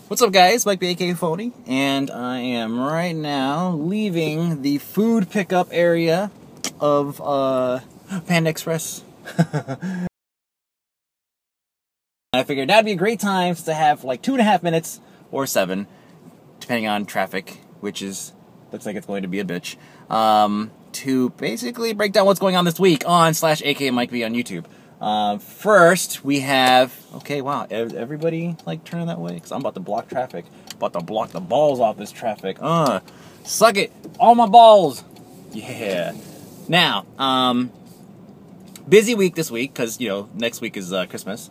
What's up, guys? Mike B, aka Phony, and I am right now leaving the food pickup area of Panda Express. I figured that'd be a great time to have like 2.5 minutes or 7, depending on traffic, which looks like it's going to be a bitch, to basically break down what's going on this week on /aka Mike B on YouTube. First, we have, okay, wow, everybody, like, turning that way? Because I'm about to block traffic. About to block the balls off this traffic. Suck it! All my balls! Yeah. Now, busy week this week, because, you know, next week is, Christmas.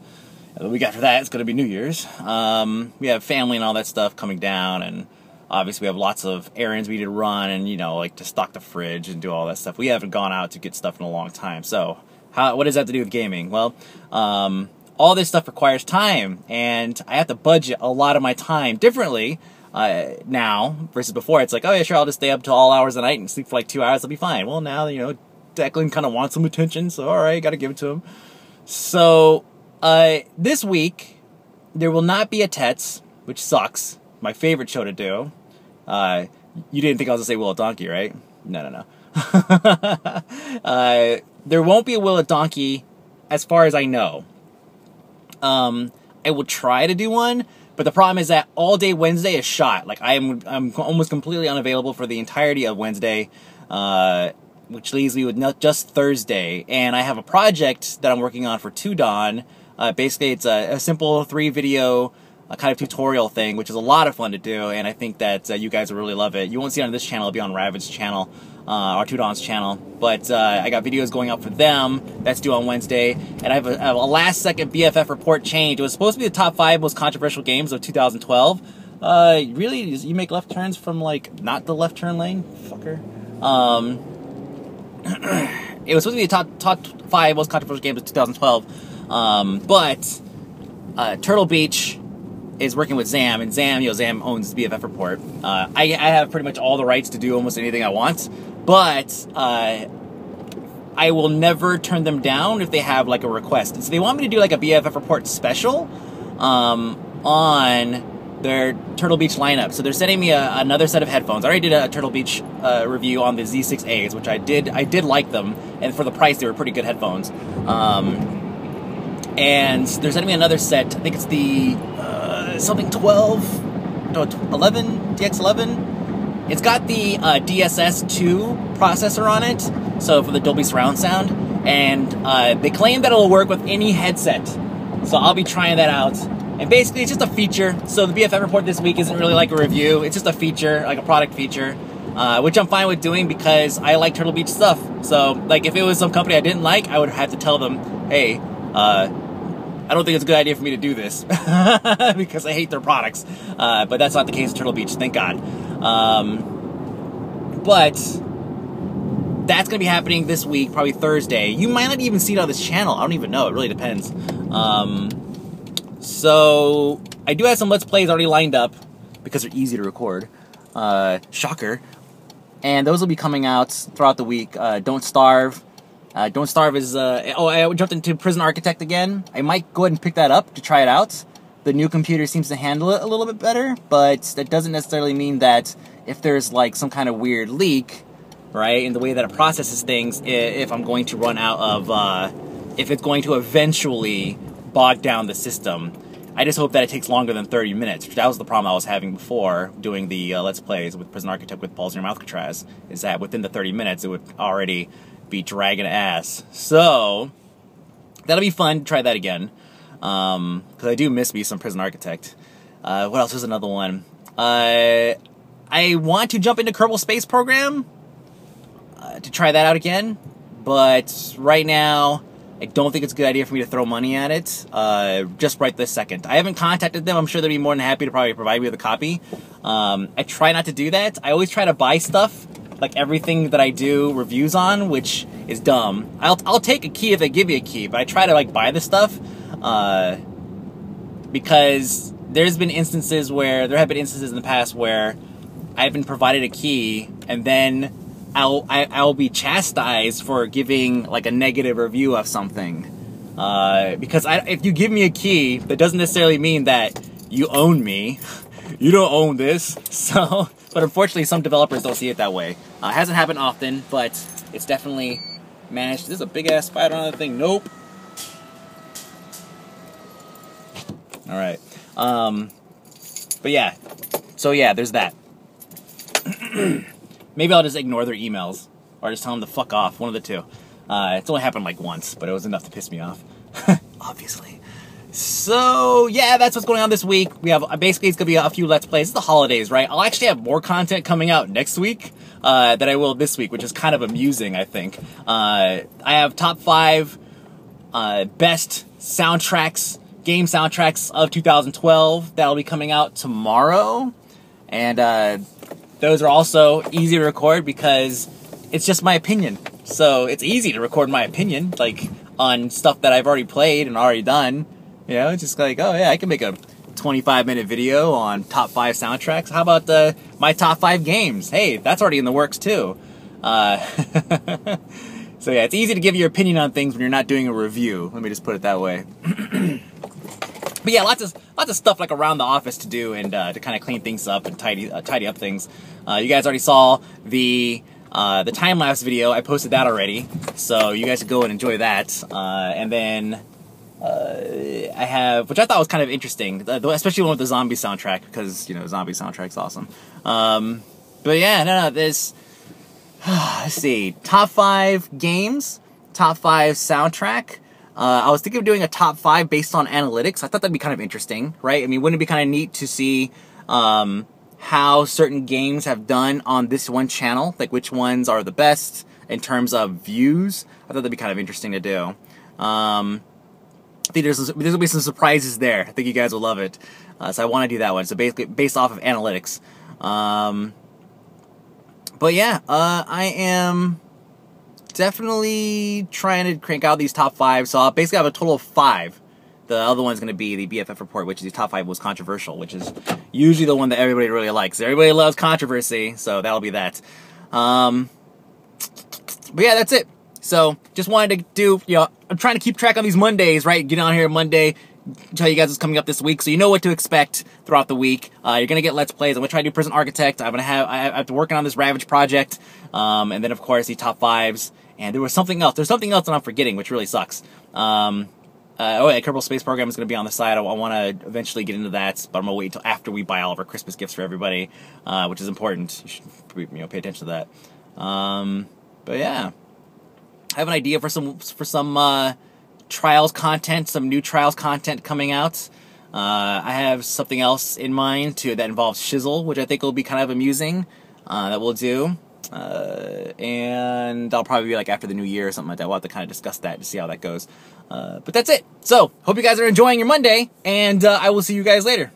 And the week after that, it's going to be New Year's. We have family and all that stuff coming down, and obviously we have lots of errands we need to run, and, you know, like, to stock the fridge and do all that stuff. We haven't gone out to get stuff in a long time, so what does that have to do with gaming? Well, all this stuff requires time, and I have to budget a lot of my time differently now versus before. It's like, oh yeah, sure, I'll just stay up till all hours of the night and sleep for like 2 hours, I'll be fine. Well, now, you know, Declan kind of wants some attention, so alright, gotta give it to him. So, this week, there will not be a Tets, which sucks. My favorite show to do. You didn't think I was gonna say Will of Donkey, right? No. There won't be a Will of Donkey, as far as I know. I will try to do one, but the problem is that all day Wednesday is shot. Like, I'm almost completely unavailable for the entirety of Wednesday, which leaves me with just Thursday. And I have a project that I'm working on for 2Dawn. Basically, it's a simple 3-video kind of tutorial thing, which is a lot of fun to do, and I think that you guys will really love it. You won't see it on this channel, it'll be on Ravage's channel, or 2Dawn's channel, but I got videos going up for them. That's due on Wednesday, and I have a last-second BFF report change. It was supposed to be the top 5 most controversial games of 2012. Really, you make left turns from, like, not the left turn lane? Fucker. It was supposed to be the top 5 most controversial games of 2012, but Turtle Beach is working with Zam, and Zam, you know, Zam owns the BFF report. I have pretty much all the rights to do almost anything I want, but I will never turn them down if they have, like, a request. So they want me to do, like, a BFF report special on their Turtle Beach lineup. So they're sending me another set of headphones. I already did a Turtle Beach review on the Z6As, which I did like them, and for the price, they were pretty good headphones. And they're sending me another set. I think it's the something 11, DX11. It's got the DSS2 processor on it, so for the Dolby surround sound, and they claim that it'll work with any headset. So I'll be trying that out. And basically, it's just a feature. So the BFF report this week isn't really like a review. It's just a feature, like a product feature, which I'm fine with doing because I like Turtle Beach stuff. So, like, if it was some company I didn't like, I would have to tell them, hey, I don't think it's a good idea for me to do this because I hate their products. But that's not the case with Turtle Beach, thank God. But that's going to be happening this week, probably Thursday. You might not even see it on this channel. I don't even know. It really depends. So I do have some Let's Plays already lined up because they're easy to record. Shocker. And those will be coming out throughout the week. Don't Starve. Don't Starve is, I jumped into Prison Architect again. I might go ahead and pick that up to try it out. The new computer seems to handle it a little bit better, but that doesn't necessarily mean that if there's, like, some kind of weird leak, right, in the way that it processes things, if I'm going to run out of, if it's going to eventually bog down the system. I just hope that it takes longer than 30 minutes. That was the problem I was having before doing the Let's Plays with Prison Architect with Balls in Your Mouth Katraz, is that within the 30 minutes it would already be dragging ass. So that'll be fun to try that again, because I do miss me some Prison Architect. What else was another one? I want to jump into Kerbal Space Program to try that out again, but right now I don't think it's a good idea for me to throw money at it just right this second. I haven't contacted them. I'm sure they'd be more than happy to probably provide me with a copy. I try not to do that. I always try to buy stuff, like everything that I do reviews on, which is dumb. I'll take a key if they give me a key, but I try to, like, buy the stuff because there have been instances in the past where I've been provided a key and then I'll be chastised for giving, like, a negative review of something because if you give me a key, that doesn't necessarily mean that you own me. you don't own this. So, but unfortunately, some developers don't see it that way. It hasn't happened often, but it's definitely managed. This is a big ass spider on the thing. Nope. All right. But yeah. So yeah, there's that. Maybe I'll just ignore their emails or just tell them to fuck off. One of the two. It's only happened like once, but it was enough to piss me off. Obviously. So, yeah, that's what's going on this week. We have, basically, it's going to be a few Let's Plays. It's the holidays, right? I'll actually have more content coming out next week than I will this week, which is kind of amusing, I think. I have top 5 best soundtracks, game soundtracks of 2012. That'll be coming out tomorrow. And those are also easy to record because it's just my opinion. So, it's easy to record my opinion, like, on stuff that I've already played and already done. You know, it's just like, oh yeah, I can make a 25-minute video on top 5 soundtracks. How about my top 5 games? Hey, that's already in the works too. So yeah, it's easy to give your opinion on things when you're not doing a review. Let me just put it that way. But yeah, lots of stuff like around the office to do and to kind of clean things up and tidy up things. You guys already saw the time-lapse video. I posted that already, so you guys should go and enjoy that. And then I have, which I thought was kind of interesting, especially one with the zombie soundtrack, because, you know, zombie soundtrack's awesome. But yeah, no, this, let's see, top 5 games, top 5 soundtrack. I was thinking of doing a top 5 based on analytics. I thought that'd be kind of interesting, right? I mean, wouldn't it be kind of neat to see how certain games have done on this one channel, like which ones are the best in terms of views? I thought that'd be kind of interesting to do. I think there's be some surprises there. I think you guys will love it. So I want to do that one. So basically, based off of analytics. But yeah, I am definitely trying to crank out these top 5. So I'll basically have a total of 5. The other one's going to be the BFF report, which is the top 5 most controversial, which is usually the one that everybody really likes. Everybody loves controversy, so that'll be that. But yeah, that's it. So, just wanted to do, you know, I'm trying to keep track on these Mondays, right? Get on here Monday, tell you guys what's coming up this week, so you know what to expect throughout the week. You're gonna get Let's Plays. I'm gonna try to do Prison Architect. I've been working on this Ravage project, and then of course the top 5s. And there was something else. There's something else that I'm forgetting, which really sucks. Oh yeah, Kerbal Space Program is gonna be on the side. I want to eventually get into that, but I'm gonna wait until after we buy all of our Christmas gifts for everybody, which is important. You should, you know, pay attention to that. But yeah. I have an idea for some Trials content, some new Trials content coming out. I have something else in mind too that involves Shizzle, which I think will be kind of amusing. That we'll do, and that'll probably be like after the new year or something like that. We'll have to kind of discuss that to see how that goes. But that's it. So hope you guys are enjoying your Monday, and I will see you guys later.